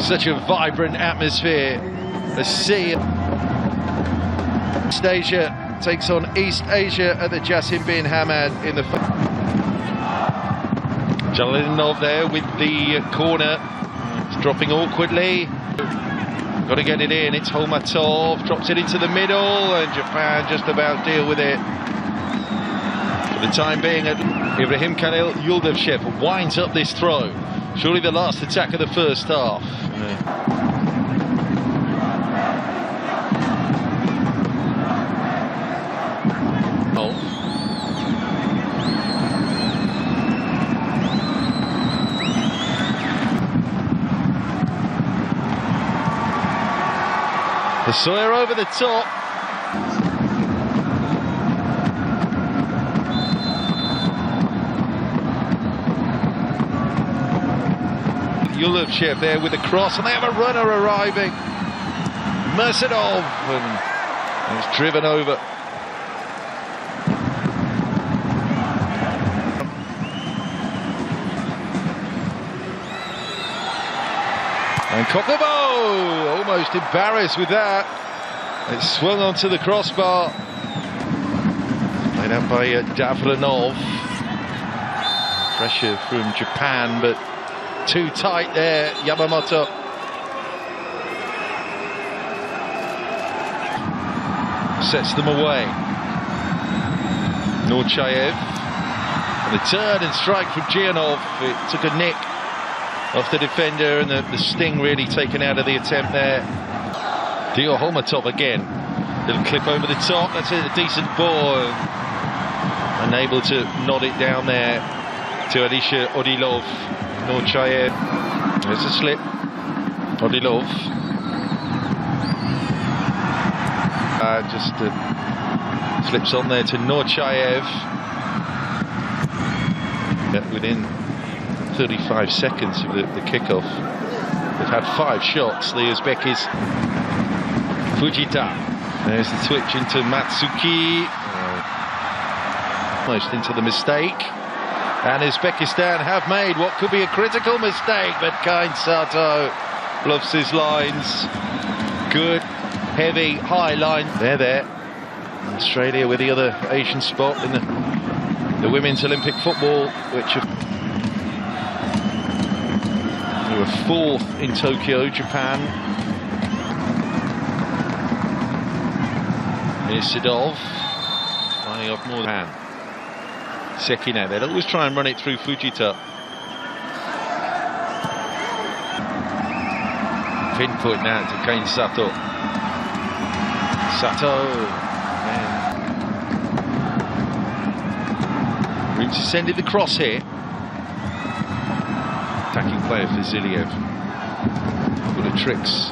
Such a vibrant atmosphere. A sea. East Asia takes on East Asia at the Jassim bin Hamad in the. Jalalinov there with the corner. It's dropping awkwardly. Got to get it in. It's Holmatov. Drops it into the middle, and Japan just about deal with it. For the time being, Ibrahim Khalil Yuldavshev winds up this throw. Surely the last attack of the first half. The Sawyer over the top. Yuldavshev there with the cross, and they have a runner arriving. Mersadov, and it's driven over. And Kokobo almost embarrassed with that. It swung onto the crossbar. Laid out by Davlanov. Pressure from Japan, but too tight there, Yamamoto. Sets them away. Norchayev. And a turn and strike from Gianov. It took a nick off the defender, and the sting really taken out of the attempt there. Dior Holmatov again. Little clip over the top. That's a decent ball. Unable to nod it down there to Alisha Odilov. Norchayev. There's a slip. Odilov. Just slips on there to Norchayev. Within 35 seconds of the kickoff, they've had 5 shots. The Uzbekis. Fujita. There's the switch into Matsuki. Almost into the mistake. And Uzbekistan have made what could be a critical mistake, but Kain Sato bluffs his lines. Good, heavy, high line. They're there. Australia with the other Asian spot in the women's Olympic football, which have. They were 4th in Tokyo, Japan. Here's Sidov. Flying off more than Sekine. They'll always try and run it through Fujita. Pinpoint now to Kain Sato. Sato. Roots ascended the cross here. Attacking player for Ziliev. Full of tricks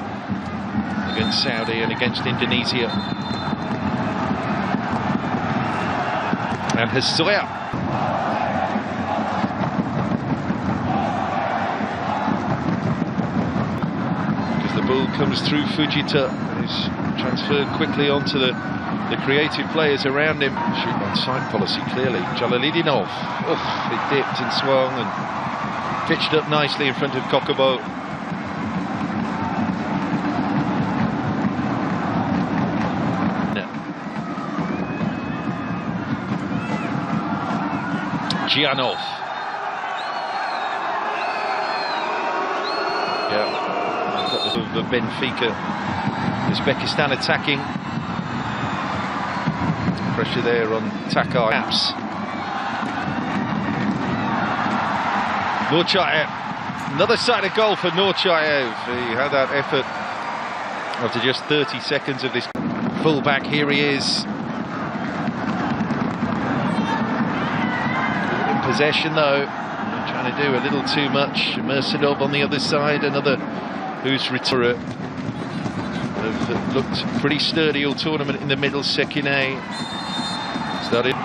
against Saudi and against Indonesia. And Hasoya. Because the ball comes through Fujita and is transferred quickly onto the creative players around him. Shoot on side policy clearly. Jalalidinov. It dipped and swung and pitched up nicely in front of Kokobo. Gianov. Yeah, the Benfica. Uzbekistan attacking. Pressure there on Takai. Norchayev. Another side of goal for Norchayev. He had that effort after just 30 seconds of this. Fullback, here he is. In possession though. Trying to do a little too much. Mersadov on the other side, another who's returned. Looked pretty sturdy all tournament in the middle. Sekine started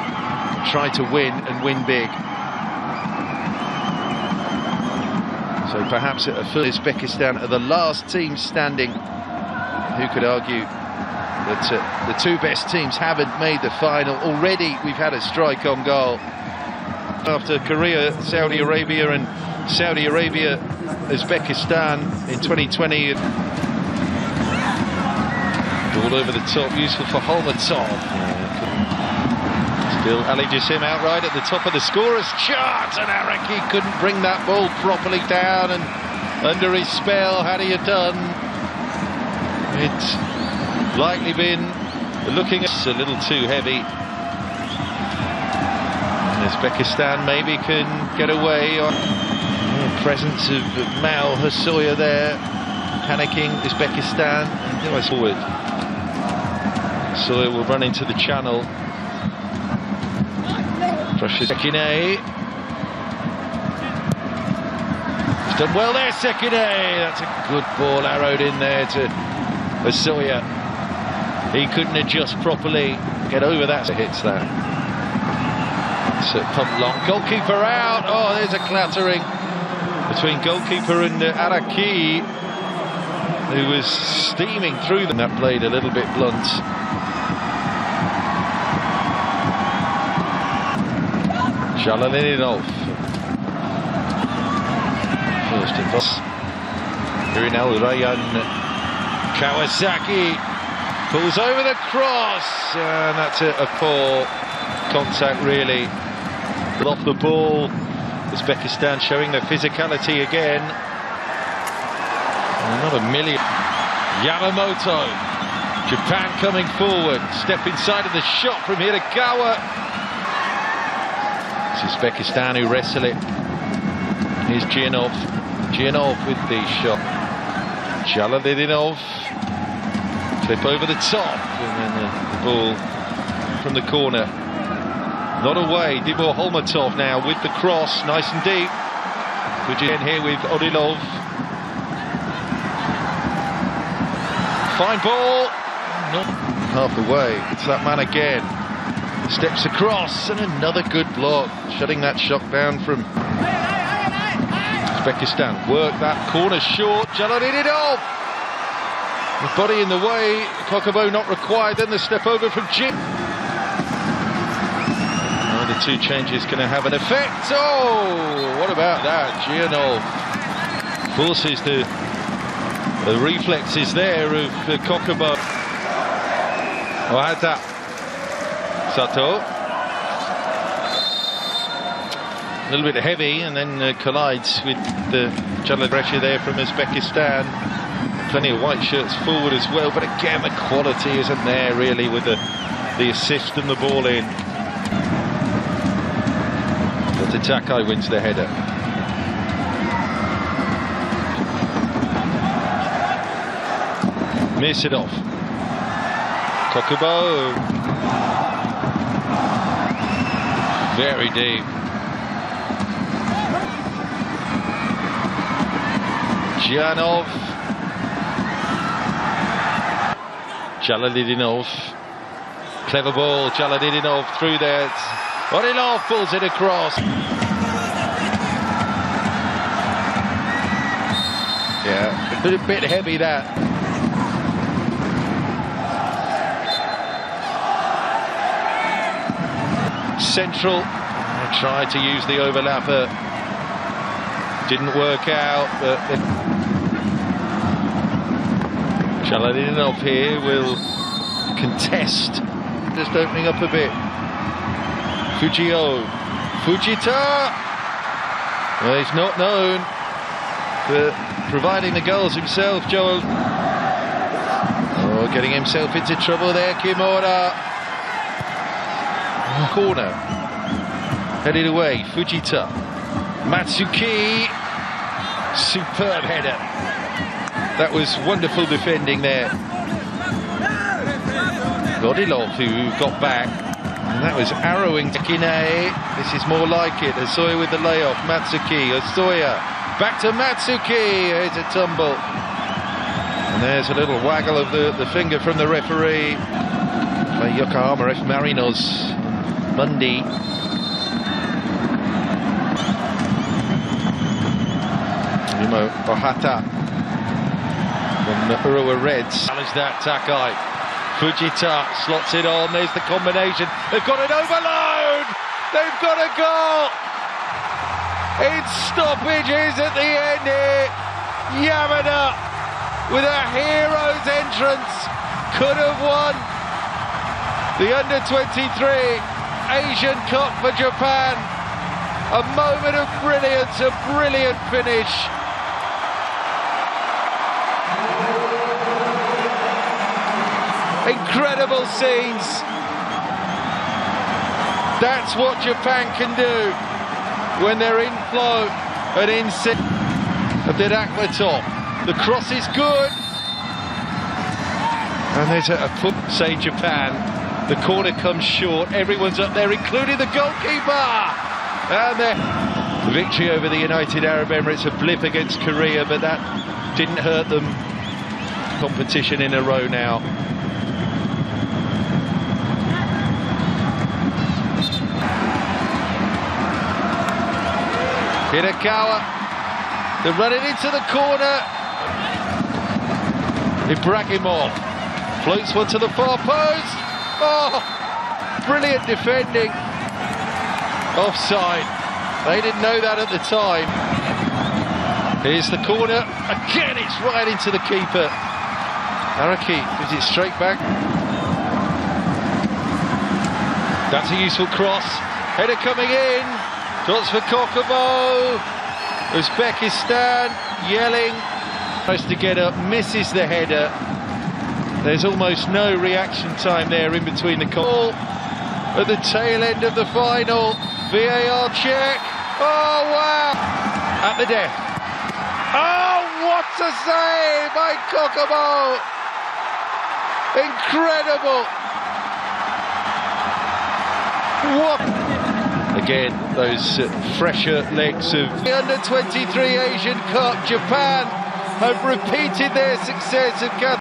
try to win and win big. So perhaps at a first, Uzbekistan are the last team standing. Who could argue that the two best teams haven't made the final already? We've had a strike on goal after Korea, Saudi Arabia and Saudi Arabia, Uzbekistan in 2020. All over the top, useful for Holmatov. Still Ali Jassim outright at the top of the scorer's chart, and Araki couldn't bring that ball properly down, and under his spell, had he done, it's likely been looking a little too heavy. Uzbekistan maybe can get away on the presence of Mal Hasoya there, panicking Uzbekistan. Forward. Hasoya will run into the channel. Pressure Sekine. He's done well there, Sekine. That's a good ball arrowed in there to Hasoya. He couldn't adjust properly, get over that. So hits that. So pump long. Goalkeeper out. Oh, there's a clattering between goalkeeper and Araki, who was steaming through them. That played a little bit blunt. Shalalinov. First in toss. Irinal Rayan Kawasaki pulls over the cross, and that's a poor contact, really. Off the ball. Uzbekistan showing their physicality again. Not a million. Yamamoto. Japan coming forward. Step inside of the shot from Hirakawa. It's Uzbekistan who wrestle it. Here's Gianov. Gianov with the shot. Jalalinov. Flip over the top. And then the ball from the corner. Not away. Dibor Holmatov now with the cross. Nice and deep. Good in here with Odilov. Fine ball. Not half the way. It's that man again. Steps across, and another good block. Shutting that shot down from Uzbekistan. Work that corner short. Jalalinov. The body in the way. Kokobo not required. Then the step over from Jim. Oh, the two changes going to have an effect. Oh, what about that? Gianov forces the reflexes there of Kokobo. Ohata. Sato. A little bit heavy, and then collides with the pressure there from Uzbekistan. Plenty of white shirts forward as well, but again the quality isn't there really with the assist and the ball in. But Takai wins the header. Mirsidov. Kokubo. Very deep. Gianov. Jalalinov. Clever ball. Jalalinov through there. Odilov pulls it across. Yeah, a bit heavy that. Central. Tried to use the overlapper. Didn't work out, but Jalalinov here will contest. Just opening up a bit. Fujita. Well, he's not known for providing the goals himself, Joel. Oh, getting himself into trouble there, Kimura. Corner. Headed away, Fujita. Matsuki. Superb header. That was wonderful defending there. Godilov, who got back. And that was arrowing Kine. This is more like it. Hasoya with the layoff. Matsuki. Hasoya. Back to Matsuki. Here's a tumble. And there's a little waggle of the finger from the referee. By Yokohama F. Marinos. Monday. Ohata from the Urawa Reds. Challenge that Takai. Fujita slots it on. There's the combination. They've got an overload. They've got a goal. in stoppages at the end here. Yamada with a hero's entrance could have won the under-23 Asian Cup for Japan. A moment of brilliance, a brilliant finish. Incredible scenes. That's what Japan can do when they're in flow and in sync. A bit Akhmatov. The cross is good. And there's a foot, say Japan. The corner comes short. Everyone's up there, including the goalkeeper. And the victory over the United Arab Emirates, a blip against Korea, but that didn't hurt them. Competition in a row now. Hirakawa, they're running into the corner. Ibrahimov floats one to the far post. Oh, brilliant defending. Offside. They didn't know that at the time. Here's the corner. Again, it's right into the keeper. Araki gives it straight back. That's a useful cross. Header coming in. Dots for Kokomo. Uzbekistan yelling. Tries to get up, misses the header. There's almost no reaction time there in between the call. At the tail end of the final, VAR check. Oh, wow. At the death. Oh, what a save by Kokomo. Incredible. What? Again, those fresher legs of the Under-23 Asian Cup. Japan have repeated their success at Qatar.